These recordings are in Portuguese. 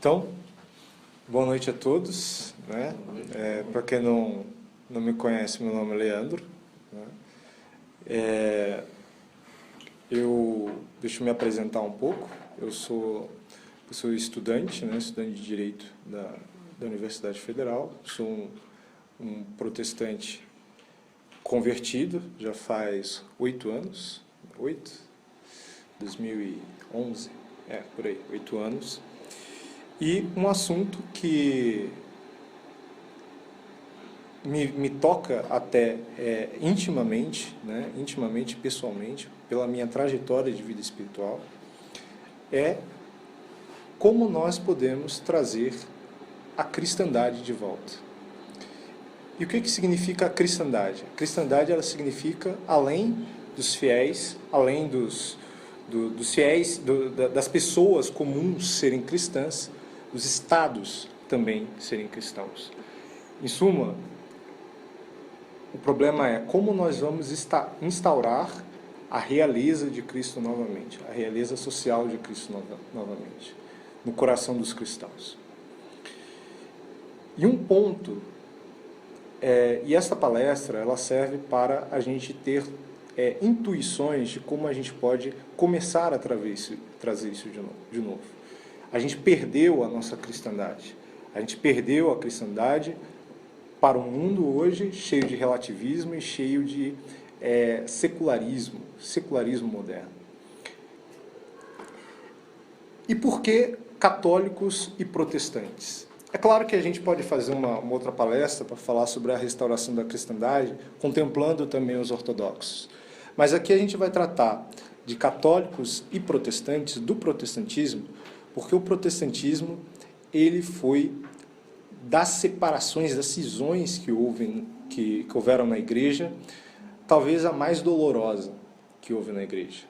Então, boa noite a todos, né? Para quem não me conhece, meu nome é Leandro, né? Deixa eu me apresentar um pouco. Eu sou estudante, né? Estudante de Direito da Universidade Federal. Sou um protestante convertido, já faz 8 anos, 2011, por aí, 8 anos. E um assunto que me toca até intimamente, né, intimamente, pessoalmente, pela minha trajetória de vida espiritual, é como nós podemos trazer a cristandade de volta. E o que significa a cristandade? A cristandade, ela significa, além dos fiéis, além dos fiéis, das pessoas comuns serem cristãs, os estados também serem cristãos. Em suma, o problema é como nós vamos instaurar a realeza de Cristo novamente, a realeza social de Cristo novamente, no coração dos cristãos. E um ponto, e essa palestra, ela serve para a gente ter intuições de como a gente pode começar a trazer isso de novo. A gente perdeu a nossa cristandade. A gente perdeu a cristandade para um mundo hoje cheio de relativismo e cheio de secularismo moderno. E por que católicos e protestantes? É claro que a gente pode fazer uma outra palestra para falar sobre a restauração da cristandade, contemplando também os ortodoxos. Mas aqui a gente vai tratar de católicos e protestantes, do protestantismo, porque o protestantismo, ele foi das separações, das cisões que houveram na igreja, talvez a mais dolorosa que houve na igreja.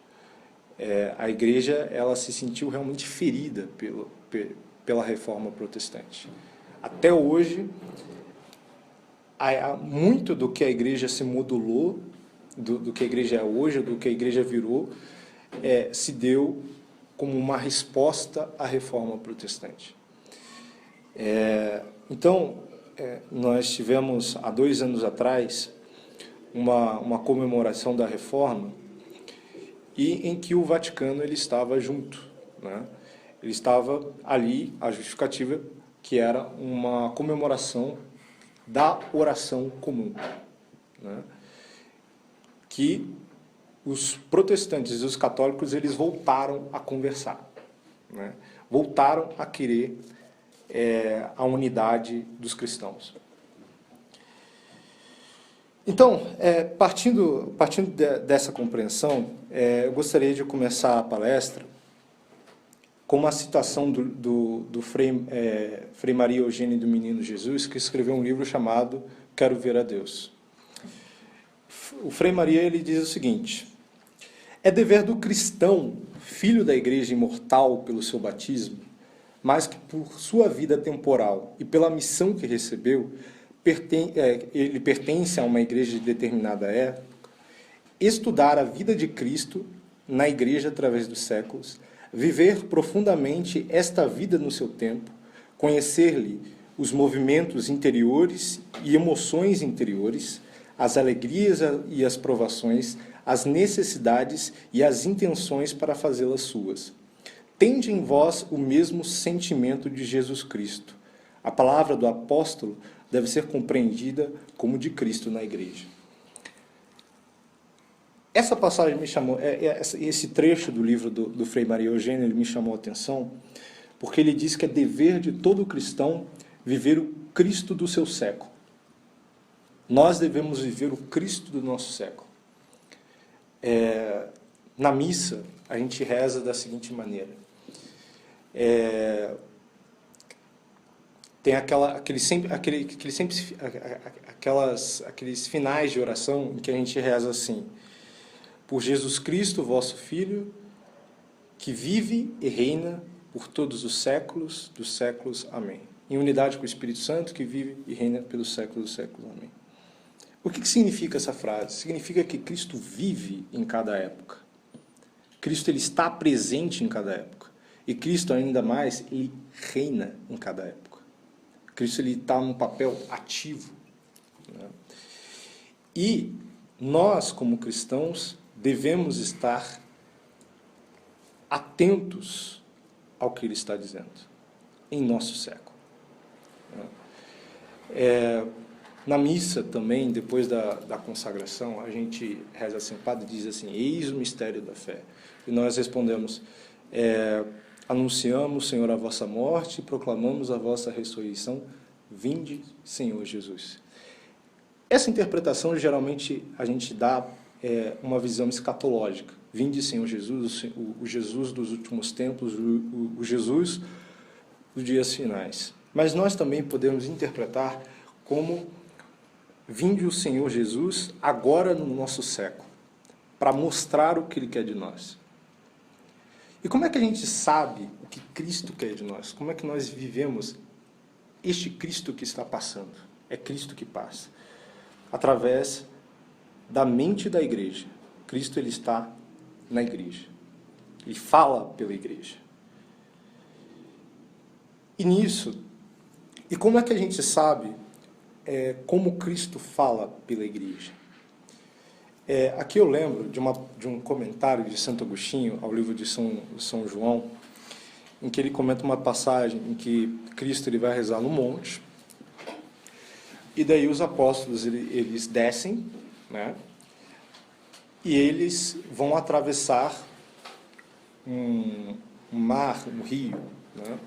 A igreja, ela se sentiu realmente ferida pela reforma protestante. Até hoje, muito do que a igreja se modulou, do que a igreja é hoje, do que a igreja virou, se deu como uma resposta à reforma protestante. Então, nós tivemos, há 2 anos atrás, uma comemoração da reforma, e em que o Vaticano ele estava junto, né? Ele estava ali, a justificativa, que era uma comemoração da oração comum, né? Que os protestantes e os católicos, eles voltaram a conversar, né? Voltaram a querer a unidade dos cristãos. Então, partindo dessa compreensão, eu gostaria de começar a palestra com uma citação do Frei Maria Eugênio do Menino Jesus, que escreveu um livro chamado Quero Ver a Deus. O Frei Maria, ele diz o seguinte: é dever do cristão, filho da igreja imortal pelo seu batismo, mas que por sua vida temporal e pela missão que recebeu, ele pertence a uma igreja de determinada época, estudar a vida de Cristo na igreja através dos séculos, viver profundamente esta vida no seu tempo, conhecer-lhe os movimentos interiores e emoções interiores, as alegrias e as provações, as necessidades e as intenções para fazê-las suas. Tende em vós o mesmo sentimento de Jesus Cristo. A palavra do apóstolo deve ser compreendida como de Cristo na igreja. Essa passagem me chamou, esse trecho do livro do Frei Maria Eugênio, ele me chamou a atenção, porque ele diz que é dever de todo cristão viver o Cristo do seu século. Nós devemos viver o Cristo do nosso século. Na missa, a gente reza da seguinte maneira. Tem aqueles finais de oração em que a gente reza assim: por Jesus Cristo, vosso Filho, que vive e reina por todos os séculos dos séculos. Amém. Em unidade com o Espírito Santo, que vive e reina pelos séculos dos séculos. Amém. O que significa essa frase? Significa que Cristo vive em cada época. Cristo, ele está presente em cada época. E Cristo, ainda mais, ele reina em cada época. Cristo está num papel ativo, né? E nós, como cristãos, devemos estar atentos ao que Ele está dizendo em nosso século. Na missa também, depois da consagração, a gente reza assim, o padre diz assim, eis o mistério da fé. E nós respondemos, anunciamos, Senhor, a vossa morte e proclamamos a vossa ressurreição, vinde, Senhor Jesus. Essa interpretação, geralmente, a gente dá uma visão escatológica. Vinde, Senhor Jesus, o Jesus dos últimos tempos, o Jesus dos dias finais. Mas nós também podemos interpretar como vinde o Senhor Jesus agora no nosso século, para mostrar o que Ele quer de nós. E como é que a gente sabe o que Cristo quer de nós? Como é que nós vivemos este Cristo que está passando? É Cristo que passa. Através da mente da igreja. Cristo, Ele está na igreja. Ele fala pela igreja. E nisso, e como é que a gente sabe como Cristo fala pela igreja? Aqui eu lembro de um comentário de Santo Agostinho ao livro de São João, em que ele comenta uma passagem em que Cristo ele vai rezar no monte, e daí os apóstolos eles descem, né, e eles vão atravessar um mar, um rio, né?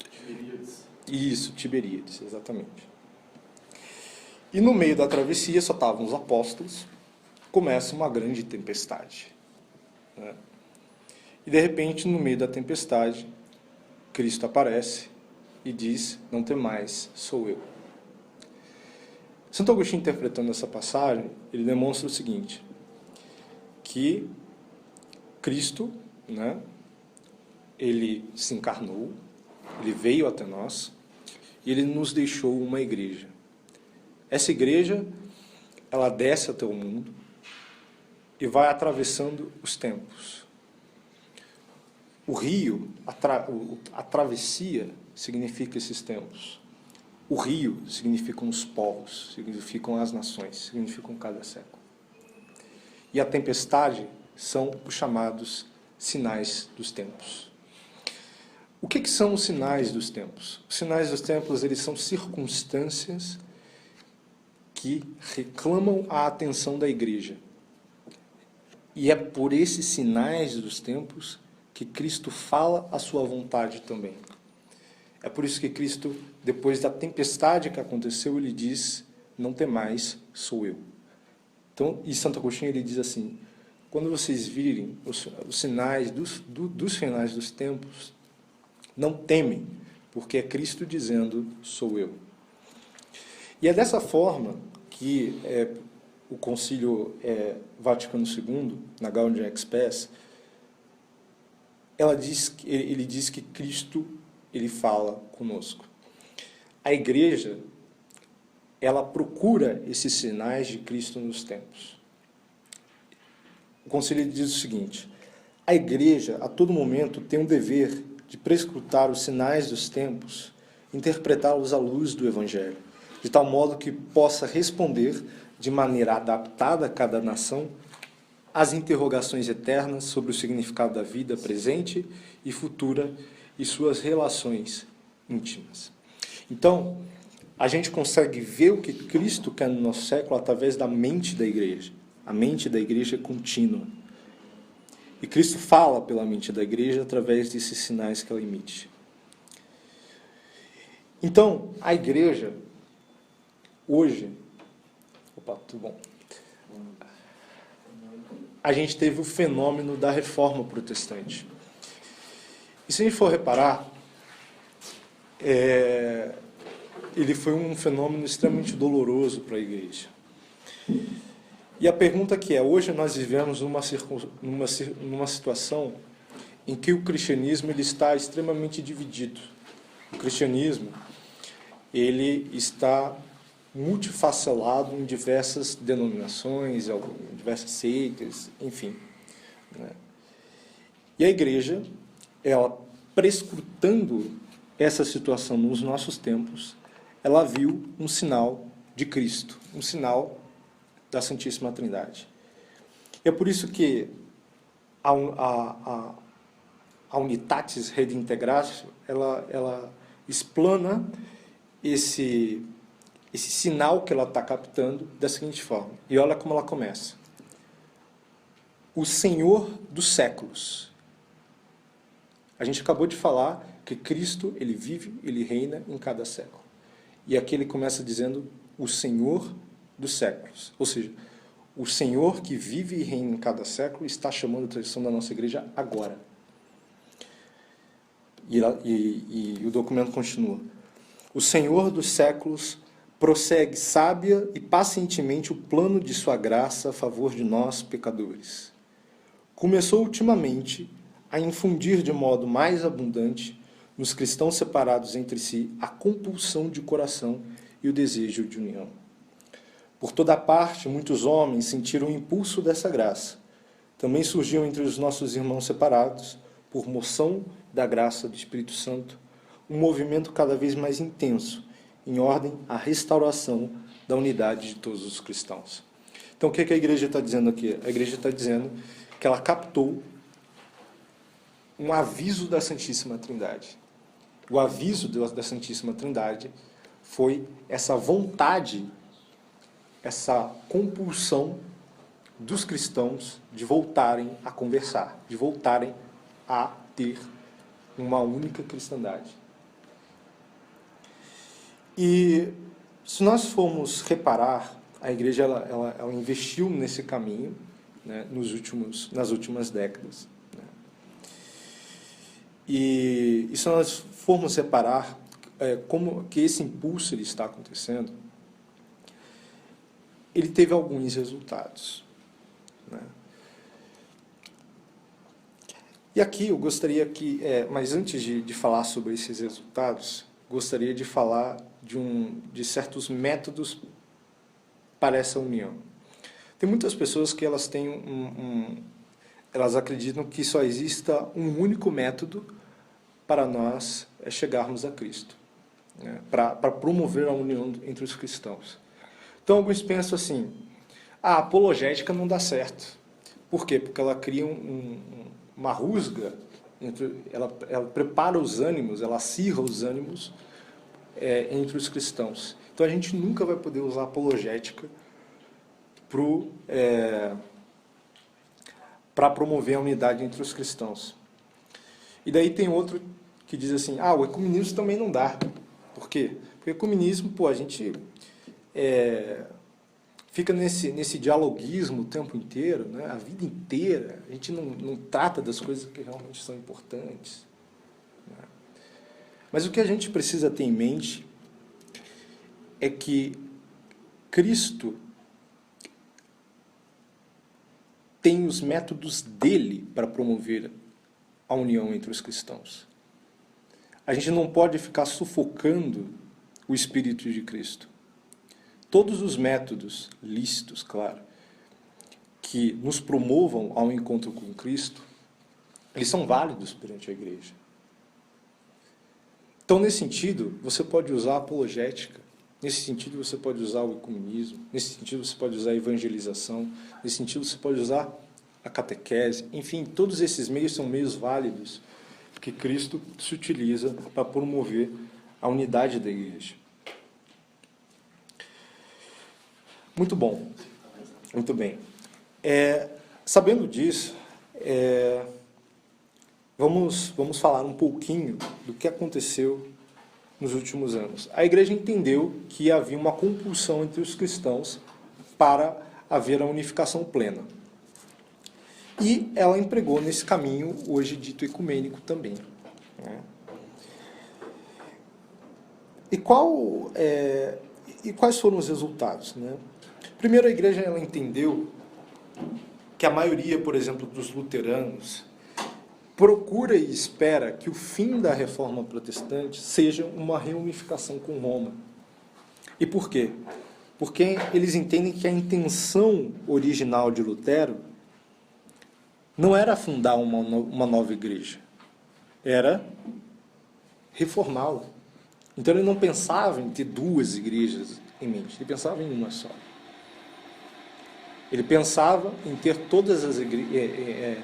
Tiberíades. Isso, Tiberíades, exatamente. E no meio da travessia só estavam os apóstolos, começa uma grande tempestade, né? E de repente, no meio da tempestade, Cristo aparece e diz, não temais, sou eu. Santo Agostinho, interpretando essa passagem, ele demonstra o seguinte, que Cristo, né, ele se encarnou, ele veio até nós, e ele nos deixou uma igreja. Essa igreja, ela desce até o mundo e vai atravessando os tempos. O rio, a travessia, significa esses tempos. O rio significam os povos, significam as nações, significam cada século. E a tempestade são os chamados sinais dos tempos. O que são os sinais dos tempos? Os sinais dos tempos, eles são circunstâncias que reclamam a atenção da igreja. E é por esses sinais dos tempos que Cristo fala a sua vontade também. É por isso que Cristo, depois da tempestade que aconteceu, ele diz, não temais, sou eu. Então, e Santo Agostinho ele diz assim, quando vocês virem os sinais dos finais dos tempos, não temem, porque é Cristo dizendo, sou eu. E é dessa forma que o Concílio Vaticano II, na Gaudium et Spes, ele diz que Cristo ele fala conosco. A igreja, ela procura esses sinais de Cristo nos tempos. O Concílio diz o seguinte, a igreja, a todo momento, tem um dever de prescrutar os sinais dos tempos, interpretá-los à luz do Evangelho, de tal modo que possa responder de maneira adaptada a cada nação às interrogações eternas sobre o significado da vida presente e futura e suas relações íntimas. Então, a gente consegue ver o que Cristo quer no nosso século através da mente da igreja. A mente da igreja é contínua. E Cristo fala pela mente da igreja através desses sinais que ela emite. Então, a igreja, hoje... Opa, tudo bom. A gente teve o fenômeno da reforma protestante. E se a gente for reparar, ele foi um fenômeno extremamente doloroso para a igreja. E a pergunta que hoje nós vivemos numa situação em que o cristianismo ele está extremamente dividido. O cristianismo ele está multifacelado em diversas denominações, em diversas seitas, enfim, né? E a igreja, ela prescrutando essa situação nos nossos tempos, ela viu um sinal de Cristo, um sinal da Santíssima Trindade. É por isso que a Unitatis Redintegratio, ela explana esse sinal que ela está captando da seguinte forma. E olha como ela começa. O Senhor dos séculos. A gente acabou de falar que Cristo, ele vive, ele reina em cada século. E aqui ele começa dizendo o Senhor dos séculos. Ou seja, o Senhor que vive e reina em cada século está chamando a atenção da nossa igreja agora. E o documento continua. O Senhor dos séculos prossegue sábia e pacientemente o plano de sua graça a favor de nós, pecadores. Começou ultimamente a infundir de modo mais abundante nos cristãos separados entre si a compulsão de coração e o desejo de união. Por toda parte, muitos homens sentiram o impulso dessa graça. Também surgiu entre os nossos irmãos separados, por moção da graça do Espírito Santo, um movimento cada vez mais intenso, em ordem à restauração da unidade de todos os cristãos. Então, o que a igreja está dizendo aqui? A igreja está dizendo que ela captou um aviso da Santíssima Trindade. O aviso da Santíssima Trindade foi essa vontade, essa compulsão dos cristãos de voltarem a conversar, de voltarem a ter uma única cristandade. E se nós formos reparar, a igreja ela investiu nesse caminho, né, nas últimas décadas. Né? E se nós formos reparar como que esse impulso ele está acontecendo, ele teve alguns resultados. Né? E aqui eu gostaria que, mas antes de falar sobre esses resultados, gostaria de falar de certos métodos para essa união. Tem muitas pessoas que elas têm elas acreditam que só exista um único método para nós chegarmos a Cristo, né? Para promover a união entre os cristãos. Então alguns pensam assim, a apologética não dá certo. Por quê? Porque ela cria uma rusga, ela prepara os ânimos, ela acirra os ânimos entre os cristãos. Então a gente nunca vai poder usar apologética para promover a unidade entre os cristãos. E daí tem outro que diz assim, o ecumenismo também não dá. Por quê? Porque o ecumenismo, a gente fica nesse dialoguismo o tempo inteiro, né? A vida inteira, a gente não trata das coisas que realmente são importantes. Né? Mas o que a gente precisa ter em mente é que Cristo tem os métodos dele para promover a união entre os cristãos. A gente não pode ficar sufocando o Espírito de Cristo. Todos os métodos lícitos, claro, que nos promovam ao encontro com Cristo, eles são válidos perante a igreja. Então, nesse sentido, você pode usar a apologética, nesse sentido você pode usar o ecumenismo, nesse sentido você pode usar a evangelização, nesse sentido você pode usar a catequese, enfim, todos esses meios são meios válidos que Cristo se utiliza para promover a unidade da igreja. Muito bom, muito bem. Sabendo disso, vamos falar um pouquinho do que aconteceu nos últimos anos. A igreja entendeu que havia uma compulsão entre os cristãos para haver a unificação plena. E ela empregou nesse caminho, hoje dito ecumênico também. Né? E quais foram os resultados? Né? Primeiro, a igreja ela entendeu que a maioria, por exemplo, dos luteranos procura e espera que o fim da reforma protestante seja uma reunificação com Roma. E por quê? Porque eles entendem que a intenção original de Lutero não era fundar uma nova igreja, era reformá-lo. Então ele não pensava em ter duas igrejas em mente, ele pensava em uma só. Ele pensava em ter todas as em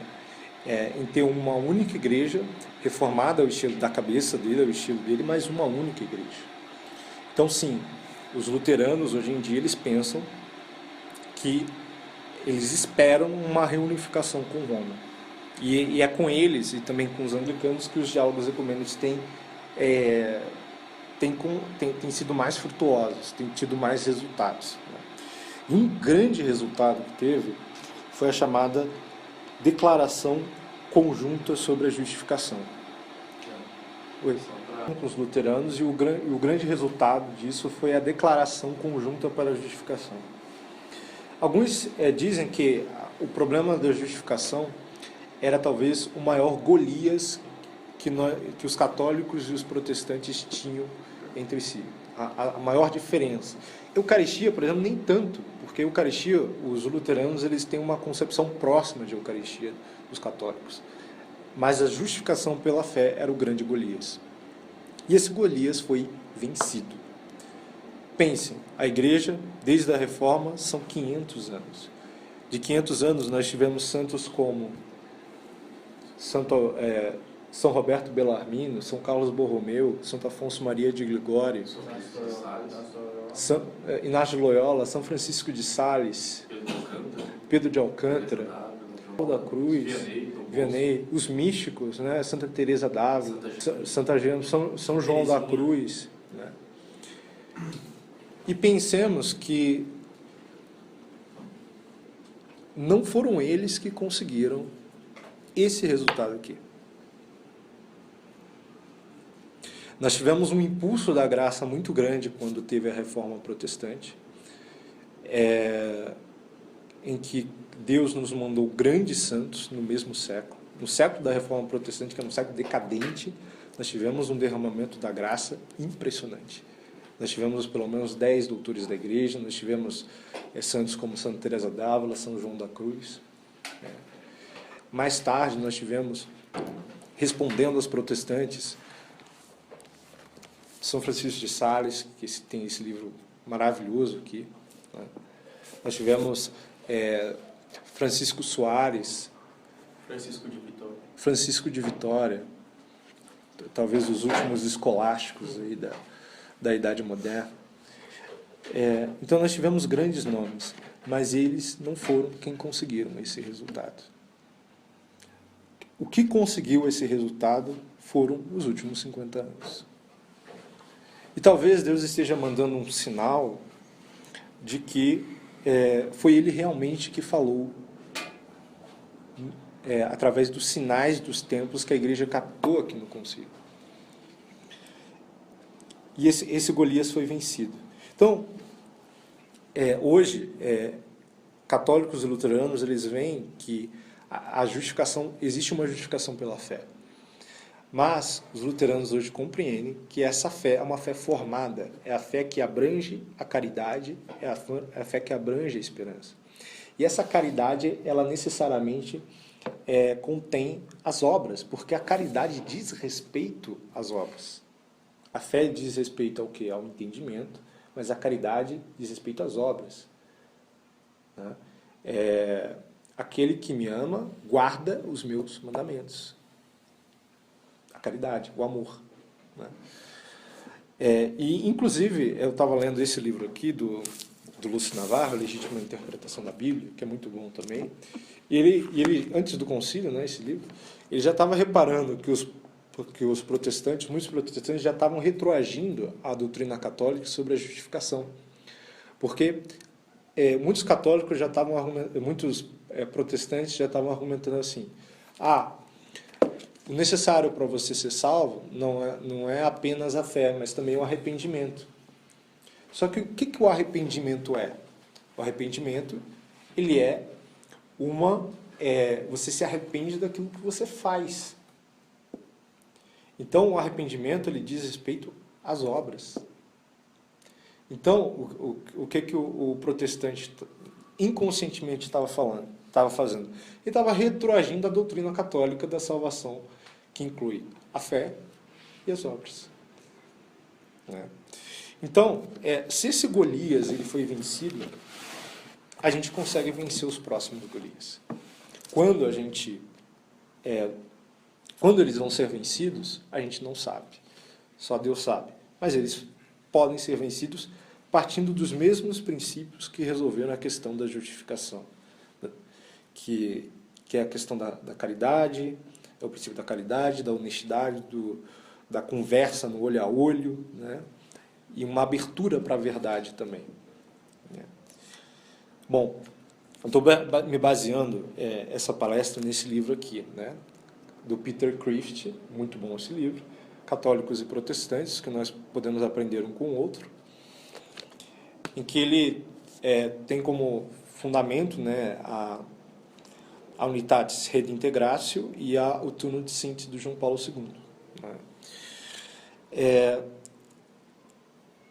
ter uma única igreja, reformada ao estilo da cabeça dele, ao estilo dele, mas uma única igreja. Então, sim, os luteranos, hoje em dia, eles pensam que eles esperam uma reunificação com Roma. E é com eles, e também com os anglicanos, que os diálogos ecumênicos têm sido mais frutuosos, têm tido mais resultados. E um grande resultado que teve foi a chamada Declaração Conjunta sobre a Justificação. Com os luteranos, e o grande resultado disso foi a Declaração Conjunta para a Justificação. Alguns dizem que o problema da justificação era talvez o maior Golias que os católicos e os protestantes tinham entre si. A maior diferença. Eucaristia, por exemplo, nem tanto, porque Eucaristia, os luteranos, eles têm uma concepção próxima de Eucaristia dos católicos. Mas a justificação pela fé era o grande Golias. E esse Golias foi vencido. Pensem, a igreja, desde a Reforma, são 500 anos. De 500 anos, nós tivemos santos como São Roberto Bellarmino, São Carlos Borromeu, Santo Afonso Maria de Ligório, Inácio de Loyola, São Francisco de Sales, Pedro de Alcântara, da Cruz, Vianney, os místicos, né? Santa Teresa d'Ávila, Santa Gema, São João da Cruz. Né? E pensemos que não foram eles que conseguiram esse resultado aqui. Nós tivemos um impulso da graça muito grande quando teve a Reforma Protestante, em que Deus nos mandou grandes santos no mesmo século. No século da Reforma Protestante, que é um século decadente, nós tivemos um derramamento da graça impressionante. Nós tivemos pelo menos 10 doutores da igreja, nós tivemos santos como Santa Teresa d'Ávila, São João da Cruz. Mais tarde nós tivemos, respondendo aos protestantes, São Francisco de Sales, que tem esse livro maravilhoso aqui. Né? Nós tivemos Francisco Soares, Francisco de Vitória, talvez os últimos escolásticos aí da Idade Moderna. Então nós tivemos grandes nomes, mas eles não foram quem conseguiram esse resultado. O que conseguiu esse resultado foram os últimos 50 anos. E talvez Deus esteja mandando um sinal de que foi Ele realmente que falou, através dos sinais dos tempos que a igreja captou aqui no concílio. E esse Golias foi vencido. Então, hoje, católicos e luteranos, eles veem que a justificação, existe uma justificação pela fé. Mas os luteranos hoje compreendem que essa fé é uma fé formada, é a fé que abrange a caridade, é a fé que abrange a esperança. E essa caridade, ela necessariamente contém as obras, porque a caridade diz respeito às obras. A fé diz respeito ao quê? Ao entendimento, mas a caridade diz respeito às obras. Né? Aquele que me ama guarda os meus mandamentos. A caridade, o amor. Né? E, inclusive, eu estava lendo esse livro aqui do Lúcio Navarro, Legítima Interpretação da Bíblia, que é muito bom também. E ele antes do concílio, né, esse livro, ele já estava reparando que muitos protestantes já estavam retroagindo à doutrina católica sobre a justificação. Porque muitos católicos já estavam muitos protestantes já estavam argumentando assim: o necessário para você ser salvo não é apenas a fé, mas também o arrependimento. Só que o que o arrependimento é? O arrependimento, ele você se arrepende daquilo que você faz. Então, o arrependimento, ele diz respeito às obras. Então, o que o protestante inconscientemente estava fazendo? Ele estava retroagindo à doutrina católica da salvação, que inclui a fé, e as obras. Né? Então, se esse Golias ele foi vencido, a gente consegue vencer os próximos Golias. Quando eles vão ser vencidos, a gente não sabe. Só Deus sabe. Mas eles podem ser vencidos partindo dos mesmos princípios que resolveram a questão da justificação. Que é a questão da caridade, é o princípio da caridade, da honestidade, da conversa no olho a olho, né? E uma abertura para a verdade também. Né? Bom, eu estou me baseando essa palestra nesse livro aqui, né? Do Peter Kreeft, muito bom esse livro, Católicos e Protestantes, que nós podemos aprender um com o outro, em que ele tem como fundamento, né, a Unitatis Redintegratio e a Utunum Dicente do João Paulo II. Né?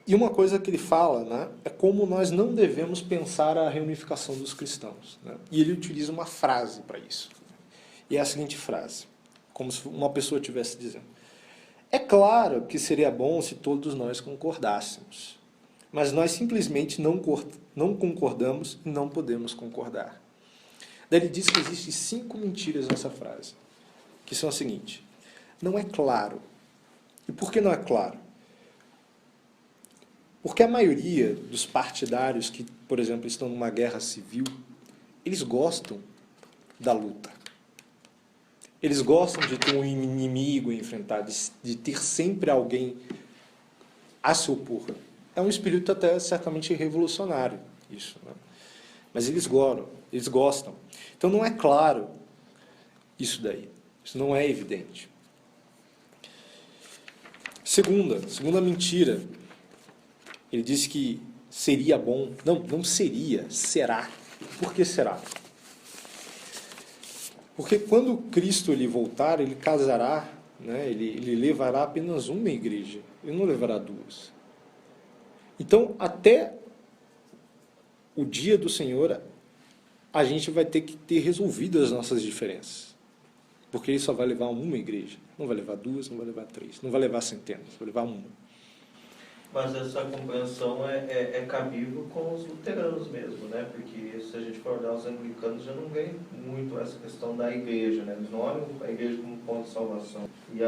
E uma coisa que ele fala, né, é como nós não devemos pensar a reunificação dos cristãos. Né? E ele utiliza uma frase para isso. E é a seguinte frase, como se uma pessoa estivesse dizendo: é claro que seria bom se todos nós concordássemos, mas nós simplesmente não concordamos e não podemos concordar. Daí ele diz que existem 5 mentiras nessa frase, que são as seguintes: não é claro. E por que não é claro? Porque a maioria dos partidários que, por exemplo, estão numa guerra civil, eles gostam da luta. Eles gostam de ter um inimigo a enfrentar, de ter sempre alguém a se opor. É um espírito até certamente revolucionário, isso. Né? Mas eles gostam. Então não é claro isso daí. Isso não é evidente. Segunda mentira. Ele disse que seria bom. Não seria, será. Por que será? Porque quando Cristo ele voltar, ele casará, né, ele levará apenas uma igreja. Ele não levará 2. Então, até o dia do Senhor, a gente vai ter que ter resolvido as nossas diferenças. Porque ele só vai levar uma igreja. Não vai levar 2, não vai levar 3, não vai levar centenas, vai levar uma. Mas essa compreensão é cabível com os luteranos mesmo, né? Porque se a gente for olhar, os anglicanos já não veem muito essa questão da igreja, né? Eles não olham a igreja como ponto de salvação. E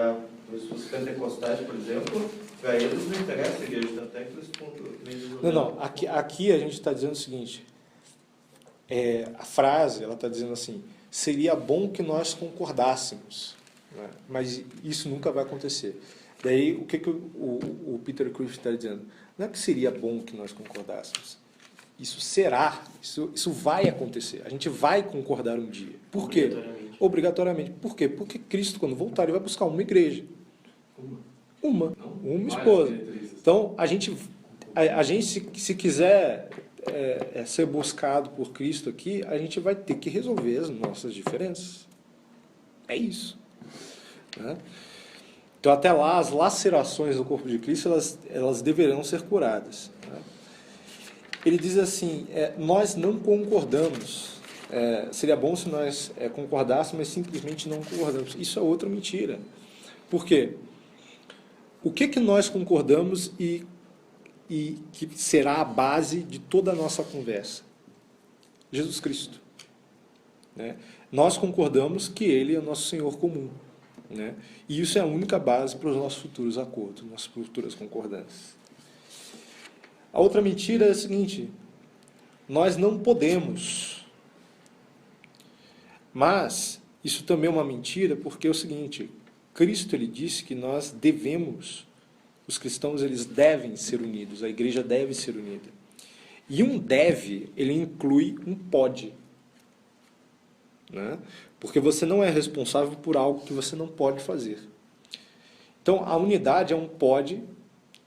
os pentecostais, por exemplo, para eles não interessa a igreja, tanto é que eles pontuam. Não. Aqui a gente está dizendo o seguinte, a frase, ela está dizendo assim, seria bom que nós concordássemos, né? Mas isso nunca vai acontecer. Daí, o que o Peter Kreeft está dizendo? Não é que seria bom que nós concordássemos. Isso será, isso vai acontecer. A gente vai concordar um dia. Por quê? Obrigatoriamente. Por quê? Porque Cristo, quando voltar, ele vai buscar uma igreja. Uma esposa. Então, a gente se quiser ser buscado por Cristo aqui, a gente vai ter que resolver as nossas diferenças. É isso. Né? Então, até lá, as lacerações do corpo de Cristo, elas deverão ser curadas. Né? Ele diz assim, nós não concordamos. Seria bom se nós concordássemos, mas simplesmente não concordamos. Isso é outra mentira. Por quê? O que nós concordamos e que será a base de toda a nossa conversa? Jesus Cristo. Né? Nós concordamos que Ele é o nosso Senhor comum. Né? E isso é a única base para os nossos futuros acordos, nossas futuras concordâncias. A outra mentira é a seguinte: nós não podemos. Mas isso também é uma mentira, porque é o seguinte: Cristo ele disse que nós devemos, os cristãos eles devem ser unidos, a igreja deve ser unida. E um deve, ele inclui um pode. Né? Porque você não é responsável por algo que você não pode fazer. Então, a unidade é um pode,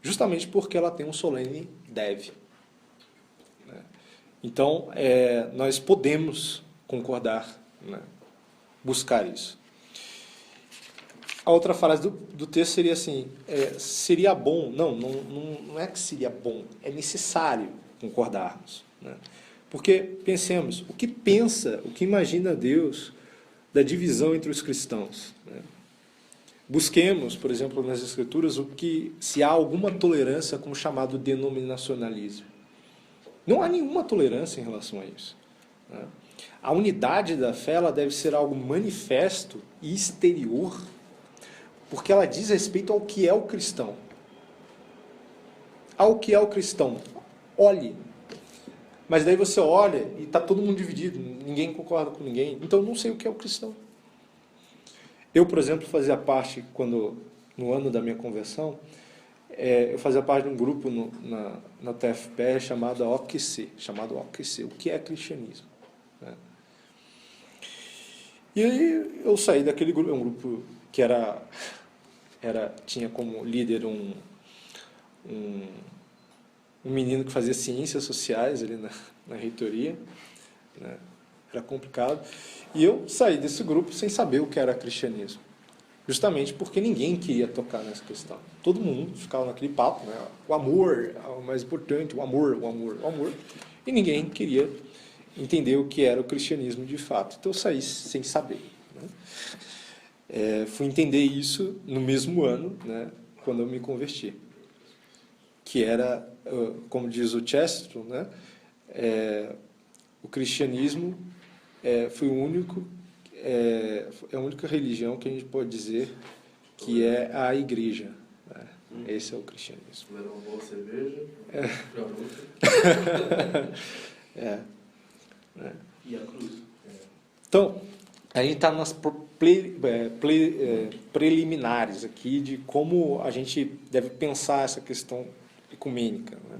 justamente porque ela tem um solene deve. Né? Então, nós podemos concordar, né? Buscar isso. A outra frase do texto seria assim, seria bom, não é que seria bom, é necessário concordarmos. Né? Porque, pensemos, o que imagina Deus da divisão entre os cristãos? Né? busquemos, por exemplo, nas Escrituras, se há alguma tolerância com o chamado denominacionalismo. Não há nenhuma tolerância em relação a isso, né? A unidade da fé ela deve ser algo manifesto e exterior, porque ela diz respeito ao que é o cristão. Ao que é o cristão. Olhe. Mas daí você olha e está todo mundo dividido, ninguém concorda com ninguém, então eu não sei o que é o cristão. Eu, por exemplo, fazia parte, no ano da minha conversão, eu fazia parte de um grupo na TFPE chamado OQC, o que é cristianismo, né? E aí eu saí daquele grupo, um grupo que tinha como líder um menino que fazia ciências sociais ali na reitoria, né? Era complicado. E eu saí desse grupo sem saber o que era cristianismo. Justamente porque ninguém queria tocar nessa questão. Todo mundo ficava naquele papo, né? O amor é o mais importante, o amor. E ninguém queria entender o que era o cristianismo de fato. Então eu saí sem saber, né? Fui entender isso no mesmo ano, né? Quando eu me converti. Que era, como diz o Chesterton, né? O cristianismo foi a única religião que a gente pode dizer que é a igreja, né? Esse é o cristianismo. Era uma boa cerveja, E a cruz. Então, a gente está nas preliminares aqui de como a gente deve pensar essa questão ecumênica, né?